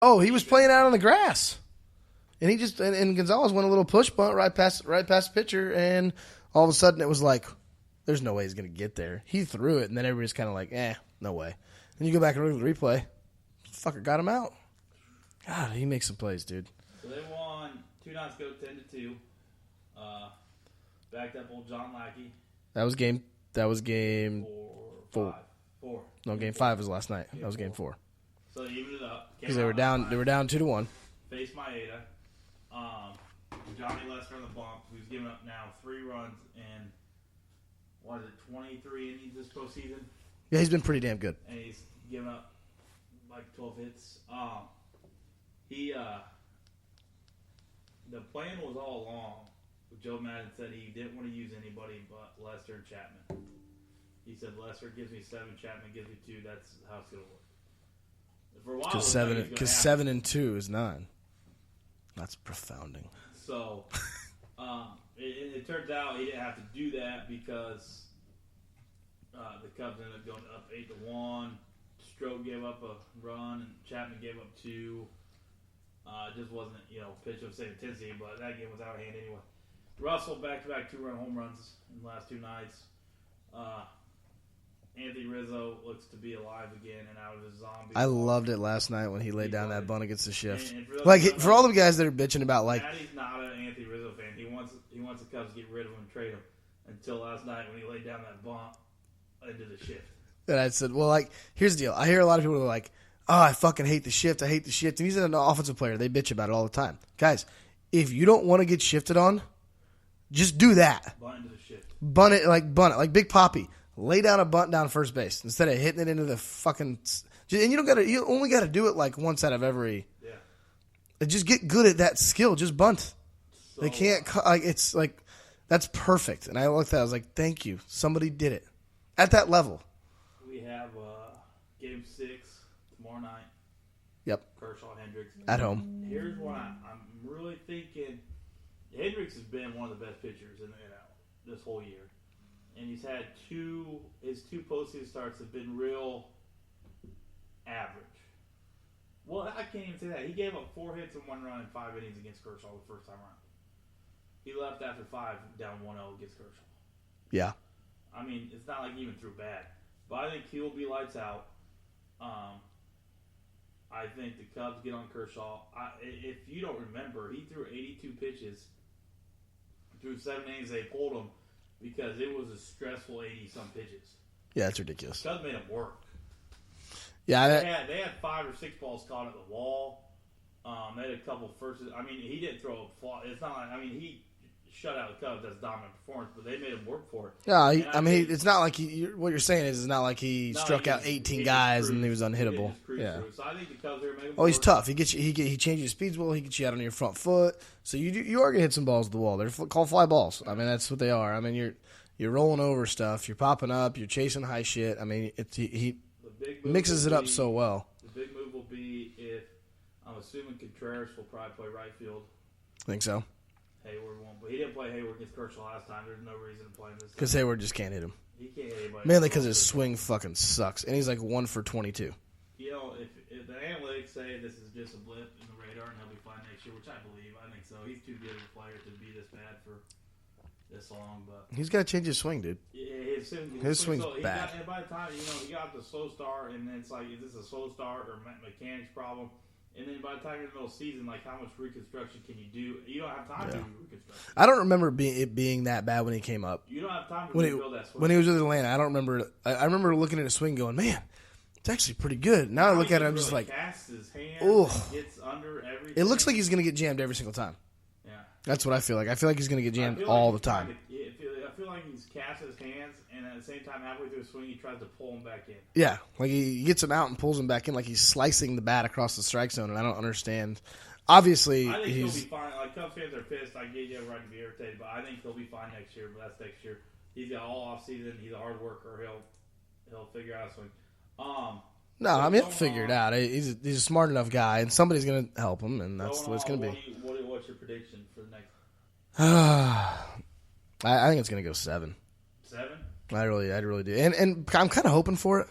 Oh, he was playing out on the grass, and he just and Gonzalez went a little push bunt right past the pitcher, and all of a sudden it was like, there's no way he's gonna get there. He threw it, and then everybody's kind of like, no way. Then you go back and look at the replay, fucker got him out. God, he makes some plays, dude. So they won 2 nights ago, 10-2. Backed up old John Lackey. That was game 4. 4. No, game 5 was last night. That was game 4. So they evened it up. Because they were down 2-1. Faced Maeda. Johnny Lester on the bump, who's given up now 3 runs in, 23 innings this postseason? Yeah, he's been pretty damn good. And he's given up like 12 hits. The plan was all along. Joe Madden said he didn't want to use anybody but Lester and Chapman. He said Lester gives me 7, Chapman gives me 2. That's how it's going to work. For a while, because 7 and 2 is 9. That's profounding. So, it turns out he didn't have to do that because the Cubs ended up going up 8-1. Stroh gave up a run and Chapman gave up 2. It just wasn't, pitch of the same intensity, but that game was out of hand anyway. Russell back-to-back 2-run home runs in the last 2 nights. Anthony Rizzo looks to be alive again and out of his zombie. I loved it last night when he laid down that bunt against the shift. And for all the guys that are bitching about Matty's not an Anthony Rizzo fan. He wants the Cubs to get rid of him and trade him. Until last night when he laid down that bunt into the shift. And I said, here's the deal. I hear a lot of people who are like, oh, I fucking hate the shift. I hate the shift. And he's an offensive player. They bitch about it all the time. Guys, if you don't want to get shifted on, just do that. Bunt into the shift. Bunt it like Big Papi. Lay down a bunt down first base instead of hitting it into the fucking. And you only got to do it like once out of every. Yeah. Just get good at that skill. Just bunt. So, they can't. It's like that's perfect. And I looked at that. I was like, thank you. Somebody did it at that level. We have game 6 tomorrow night. Yep. Kershaw Hendricks at home. Here's what I'm really thinking. Hendricks has been one of the best pitchers in the NL this whole year. And he's had his 2 postseason starts have been real average. Well, I can't even say that. He gave up 4 hits and 1 run in 5 innings against Kershaw the first time around. He left after 5 down 1-0 against Kershaw. Yeah. I mean, it's not like he even threw bad. But I think he'll be lights out. I think the Cubs get on Kershaw. If you don't remember, he threw 82 pitches through 7 innings. They pulled him because it was a stressful 80-some pitches. Yeah, it's ridiculous. The Cubs made him work. Yeah, they had 5 or 6 balls caught at the wall. They had a couple firsts. I mean, he didn't throw a flaw. It's not like he shut out the Cubs. That's dominant performance, but they made him work for it. Yeah, it's not like what you're saying is it's not like he struck out 18 guys and he was unhittable. Yeah. So I think the Cubs are making. Oh, he's tough. He changes his speeds well. He gets you out on your front foot. So you are gonna hit some balls at the wall. They're called fly balls. I mean, that's what they are. I mean, you're rolling over stuff. You're popping up. You're chasing high shit. I mean, he mixes it up so well. The big move will be if I'm assuming Contreras will probably play right field. Think so. Hayward won't, but he didn't play Hayward against Kershaw last time. There's no reason to play him this time. Because Hayward just can't hit him. He can't hit anybody. Mainly because his swing fucking sucks, and he's like 1 for 22. If the analytics say this is just a blip in the radar and he'll be fine next year, which I believe, I think so. He's too good of a player to be this bad for this long, but he's got to change his swing, dude. Yeah, his swing's bad. And by the time he got the slow start, and then it's like, is this a slow start or mechanics problem? And then by the time you're in the middle of the season, like how much reconstruction can you do? You don't have time to do reconstruction. I don't remember it being that bad when he came up. You don't have time to rebuild that swing. When he was with Atlanta, I don't remember. I remember looking at his swing going, man, it's actually pretty good. Now I look at it, I'm just like, casts his hand, gets under everything. It looks like he's going to get jammed every single time. Yeah. That's what I feel like. I feel like he's going to get jammed all the time. I feel like he's cast his hands, and at the same time, halfway through his swing, he tries to pull him back in. Yeah, like he gets him out and pulls him back in, like he's slicing the bat across the strike zone, and I don't understand. Obviously, I think he'll be fine. Like Cubs fans are pissed. I gave you a right to be irritated, but I think he'll be fine next year. But that's next year. He's got all off season. He's a hard worker. He'll figure out a swing. No, I mean he'll figure it out. He's a smart enough guy, and somebody's going to help him, and that's what it's going to be. What's your prediction for the next? I think it's going to go 7. 7? I really do, and I'm kind of hoping for it.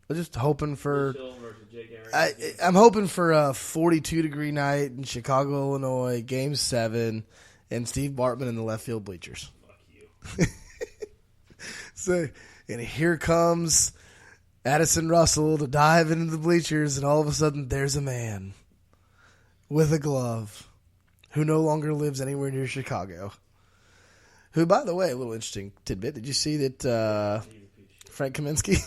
I'm just hoping for. Chill versus Jake Arias. I'm hoping for a 42-degree night in Chicago, Illinois, Game 7, and Steve Bartman in the left field bleachers. Fuck you. So, and here comes Addison Russell to dive into the bleachers, and all of a sudden there's a man with a glove who no longer lives anywhere near Chicago. Who, by the way, a little interesting tidbit. Did you see that Frank Kaminsky?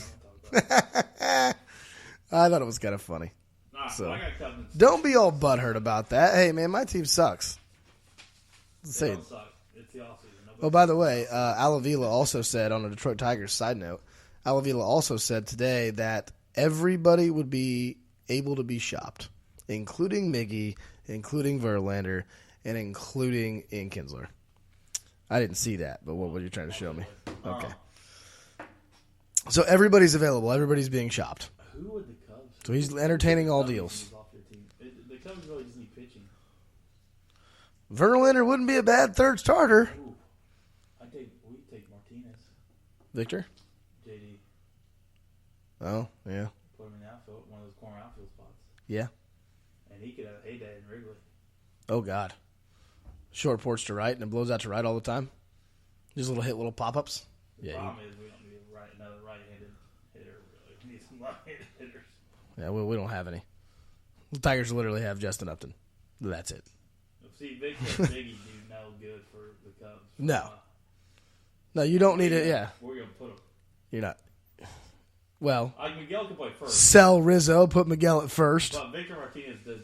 I thought it was kind of funny. Nah, So, I got Cousins. don't be all butthurt about that. Hey, man, my team sucks. They don't suck. It's the offseason. Oh, by the way, Alavila also said on a Detroit Tigers side note, Alavila also said today that everybody would be able to be shopped, including Miggy, including Verlander, and including Ian Kinsler. I didn't see that, but what were you trying to show me? Okay. So everybody's available. Everybody's being shopped. Who would the Cubs? So he's entertaining all deals. Off their team. The Cubs really just need pitching. Verlander wouldn't be a bad third starter. Ooh. We take Martinez. Victor? JD. Oh, yeah. Put him in the outfield, one of those corner outfield spots. Yeah. And he could have a heyday in Wrigley. Oh, God. Short porch to right, and it blows out to right all the time. Just little pop-ups. The Yeah. problem is we don't need another right-handed hitter. Really. We need some right-handed hitters. Yeah, we don't have any. The Tigers literally have Justin Upton. That's it. See, Victor and Biggie do no good for the Cubs. No. No, you don't need it. Yeah. We're going to put him. You're not. Well, Miguel can play first. sell Rizzo, put Miguel at first. But Victor Martinez does,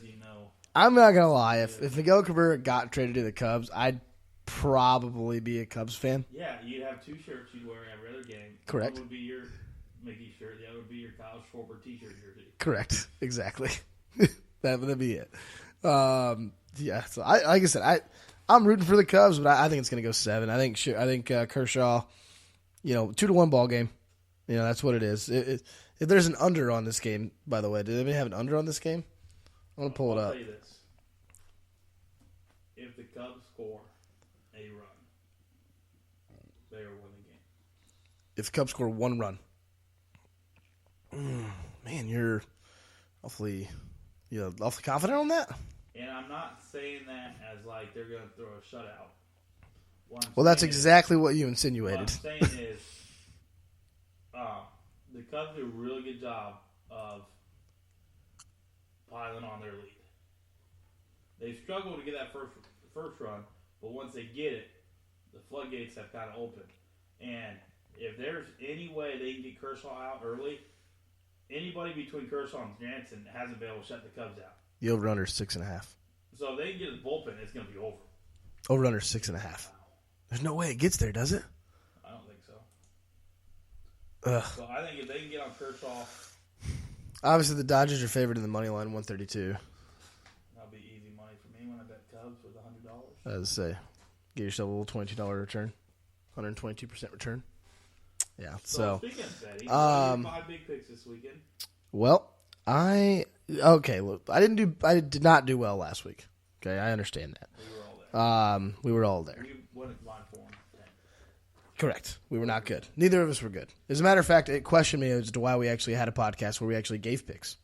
I'm not going to lie. If Miguel Cabrera got traded to the Cubs, I'd probably be a Cubs fan. Yeah, you'd have two shirts you'd wear every other game. Correct. One would be your Mickey shirt. The other would be your Kyle Schwarber t-shirt jersey. Correct. Exactly. That'd be it. Yeah. So like I said, I'm rooting for the Cubs, but I think it's going to go 7. I think Kershaw, 2-1 ball game. That's what it is. If there's an under on this game, by the way, did anybody have an under on this game? I want to pull it up. I'll tell you this. If the Cubs score a run, they are winning the game. If the Cubs score 1 run. Man, you're awfully confident on that? And I'm not saying that as like they're going to throw a shutout. Well, that's exactly what you insinuated. What I'm saying is the Cubs do a really good job of piling on their lead. They struggle to get that first run, but once they get it, the floodgates have kind of opened. And if there's any way they can get Kershaw out early, anybody between Kershaw and Jansen hasn't been able to shut the Cubs out. The over-under is 6.5. So if they can get his bullpen, it's going to be over. Over-under is 6.5. There's no way it gets there, does it? I don't think so. Ugh. So I think if they can get on Kershaw, obviously the Dodgers are favored in the money line, 132. that'll be easy money for me when I bet Cubs with $100. As I say, get yourself a little $22 return, 122% return. Yeah. So speaking of betting, 5 big picks this weekend. Well, look, I did not do well last week. Okay, I understand that. We were all there. We went at line 4 and 10. Correct. We were not good. Neither of us were good. As a matter of fact, it questioned me as to why we actually had a podcast where we actually gave picks.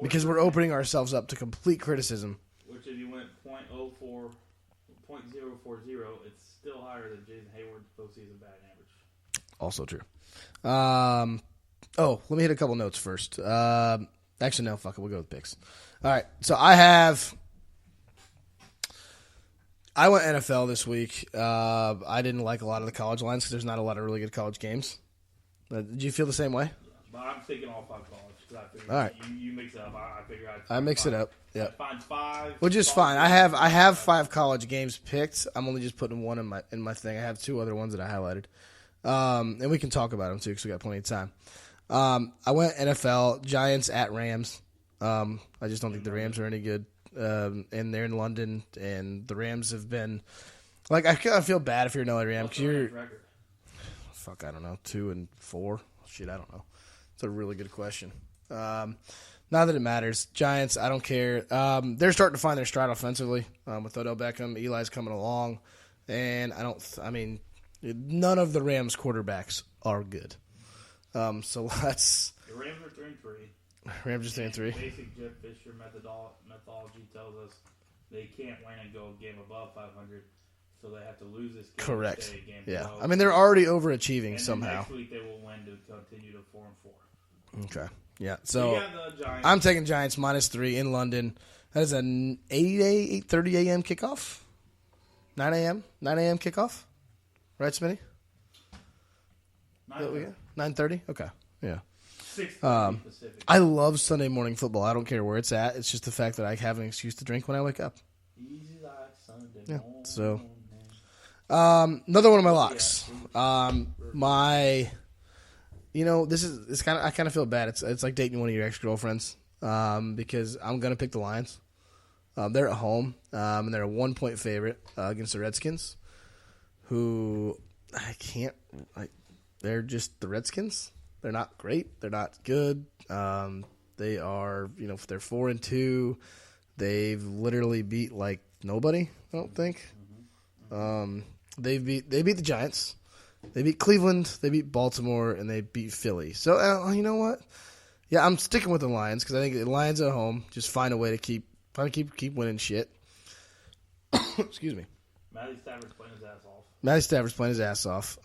Because we're opening ourselves up to complete criticism. Which if you went .040, it's still higher than Jason Hayward's postseason batting average. Also true. Let me hit a couple notes first. Actually, no, fuck it. We'll go with picks. All right. So I went NFL this week. I didn't like a lot of the college lines because there's not a lot of really good college games. Did you feel the same way? Yeah, but I'm taking all 5 college because I figured all right. you mix it up. I figure I mix it up. Yeah. Find 5. Which is fine. I have 5 college games picked. I'm only just putting 1 in my thing. I have 2 other ones that I highlighted. And we can talk about them too because we got plenty of time. I went NFL, Giants at Rams. I just don't think the Rams are any good. And they're in London, and the Rams have been like, I kind of feel bad if you're an LA Ram because you're fuck, I don't know, 2-4. Shit, I don't know. It's a really good question. Not that it matters. Giants, I don't care. They're starting to find their stride offensively with Odell Beckham. Eli's coming along, and none of the Rams quarterbacks are good. So The Rams are 3-3. Rams are 3-3. Basic Jeff Fisher methodology tells us they can't win and go a game above 500, so they have to lose this game. Correct. To stay a game Yeah. below. I mean, they're already overachieving and somehow. Next week they will win to continue to 4-4. Okay. Yeah. So you got the Giants. I'm taking Giants -3 in London. That is an 8:30 a.m. kickoff. 9 a.m. kickoff. Right, Smitty? 9:30. Okay. Yeah. 6:30 Pacific. I love Sunday morning football. I don't care where it's at. It's just the fact that I have an excuse to drink when I wake up. Easy like Sunday Yeah. morning. So, another one of my locks. It's kind of, I kind of feel bad. It's like dating one of your ex-girlfriends. Because I'm gonna pick the Lions. They're at home, and they're a 1-point favorite against the Redskins, who they're just the Redskins. They're not great. They're not good. They are, they're 4-2. They've literally beat like nobody. I don't think. They beat the Giants. They beat Cleveland. They beat Baltimore, and they beat Philly. So you know what? Yeah, I'm sticking with the Lions because I think the Lions at home just find a way to keep winning shit. Excuse me. Matty Stafford's playing his ass off. Matty Stafford's playing his ass off.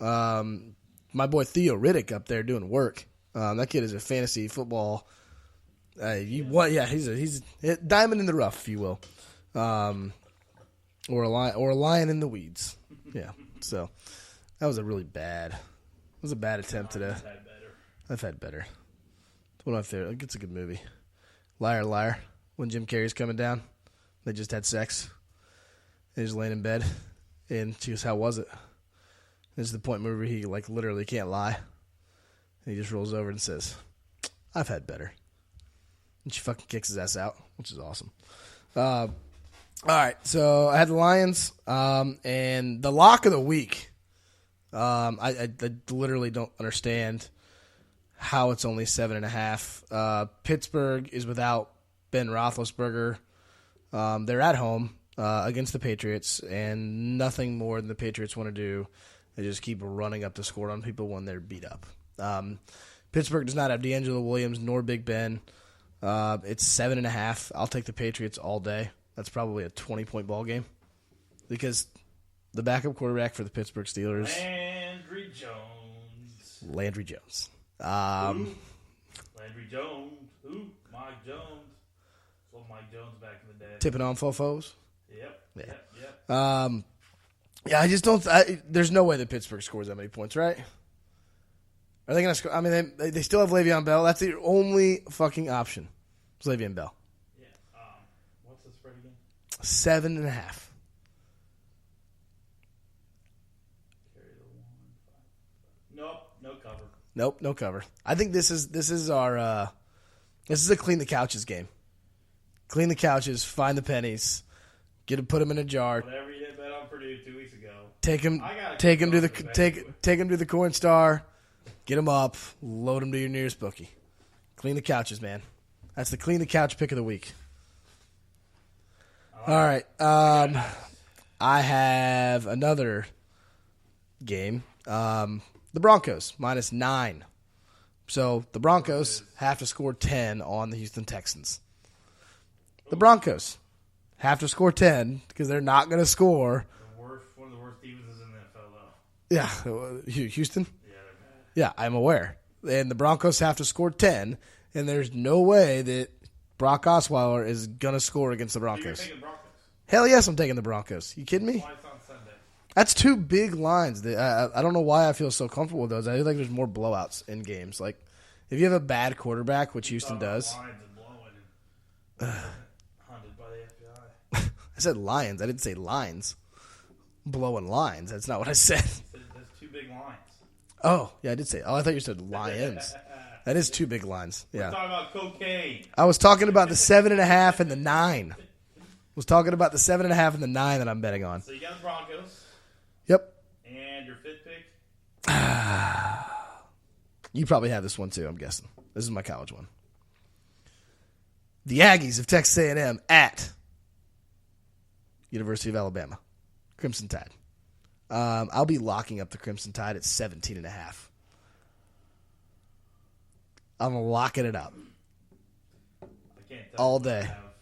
My boy Theo Riddick up there doing work. That kid is a fantasy football. He's a diamond in the rough, if you will, or a lion in the weeds. Yeah. So that was a really bad. It was a bad attempt today. I've had better. It's one of my favorite. It's a good movie. Liar, Liar. When Jim Carrey's coming down, they just had sex. They just laying in bed, and she goes, "How was it?" This is the point where he literally can't lie. And he just rolls over and says, "I've had better." And she fucking kicks his ass out, which is awesome. All right, so I had the Lions, and the lock of the week. I literally don't understand how it's only 7.5. Pittsburgh is without Ben Roethlisberger. They're at home against the Patriots, and nothing more than the Patriots want to do. They just keep running up the score on people when they're beat up. Pittsburgh does not have D'Angelo Williams nor Big Ben. It's 7.5. I'll take the Patriots all day. That's probably a 20-point ball game because the backup quarterback for the Pittsburgh Steelers, Landry Jones. Landry Jones. Who? Mike Jones. Well, Mike Jones back in the day. Tipping on fofos. Yep. Yeah. Yep. Yeah, I just don't. There's no way that Pittsburgh scores that many points, right? Are they going to score? I mean, they still have Le'Veon Bell. That's the only fucking option. It's Le'Veon Bell. Yeah. What's the spread again? 7.5. Carry the 1, 5. Nope. No cover. Nope, no cover. I think this is our this is a clean the couches game. Clean the couches, find the pennies, put them in a jar. Whatever you did bet on Purdue 2 weeks ago. Take him to the Coin Star, get him up, load him to your nearest bookie. Clean the couches, man. That's the clean the couch pick of the week. All right, I have another game. The Broncos -9. So the Broncos have to score 10 on the Houston Texans. The Broncos have to score 10 because they're not going to score. One of the worst defenses in the NFL, though. Yeah, Houston? Yeah, they're bad. Yeah, I'm aware. And the Broncos have to score 10, and there's no way that Brock Osweiler is going to score against the So you're Broncos. taking Broncos. Hell yes, I'm taking the Broncos. You kidding me? Why it's on Sunday? That's two big lines. I don't know why I feel so comfortable with those. I feel like there's more blowouts in games. Like, if you have a bad quarterback, which Houston does. Lions and blowing and hunted by the FBI. I said Lions. I didn't say lines. Blowing lines. That's not what I said. There's two big lines. Oh, yeah, I did say. Oh, I thought you said lions. That is two big lines. Yeah. We're talking about cocaine. I was talking about the 7.5 and the 9. Was talking about the 7.5 and the 9 that I'm betting on. So you got the Broncos. Yep. And your fifth pick? You probably have this one too, I'm guessing. This is my college one. The Aggies of Texas A&M at University of Alabama. Crimson Tide. I'll be locking up the Crimson Tide at 17.5. I'm locking it up I can't tell all you what day. I have.